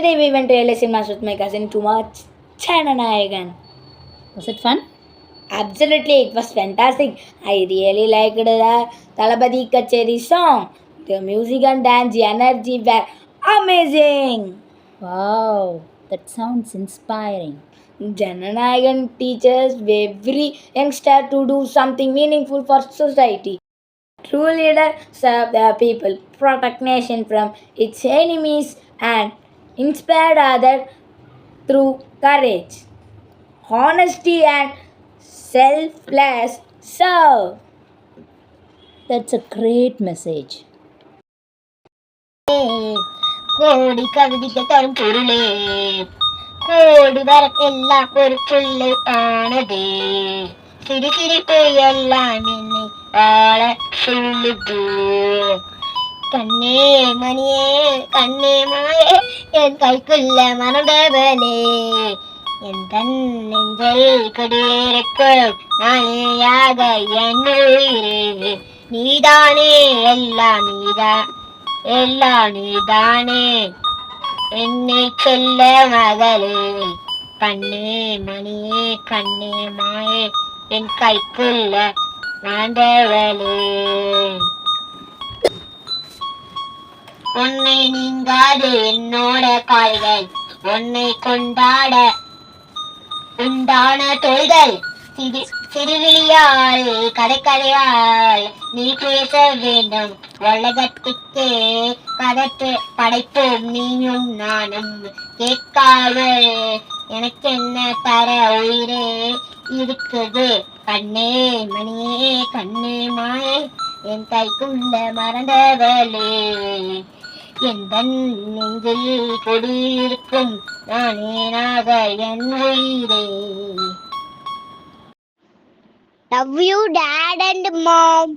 Yesterday we went to LA Cinemas with my cousin to watch Chananayagan. Was it fun? Absolutely, it was fantastic. I really liked the Talabadi Kacheri song. The music and dance energy were amazing. Wow, that sounds inspiring. Jananayagan teaches every youngster to do something meaningful for society. True leader serve the people, protect nation from its enemies, and inspire others through courage, honesty, and selfless serve. That's a great message. கோடி கவிதைக்கு தரும் பொருளே கோடி வர எல்லாம் ஒரு சொல்லை ஆனதே சிறு சிரிப்பு எல்லாம் என்னை ஆள சொல்லுது கண்ணே மணியே கண்ணே மாயே என் கைக்குள்ள மனதவனே என் தன் நெஞ்சல் கொடியிருக்கும் நானேயாக என் உயிரே நீதானே எல்லாம் நீதானே என்னை சொல்ல மகளே கண்ணே மணியே கண்ணே மாயே என் கைக்குள்ள ஆண்டவளே உன்னை நீங்காது என்னோட கால்கள் உன்னை கொண்டாட உண்டான தொழில்கள் சிறுவிழியால் கதையால் நீ பேச வேண்டும் உலகத்துக்கே கதத்து படைப்போம் நீயும் நானும் கேட்காமல் எனக்கு என்ன தர உயிரே இருக்குது கண்ணே மணியே கண்ணே மாயே என் கைக்குள்ள மறந்தவளே எந்த நெஞ்சில் கொடியிருக்கும் நானேனாக என் உயிரே. Love you, Dad and Mom.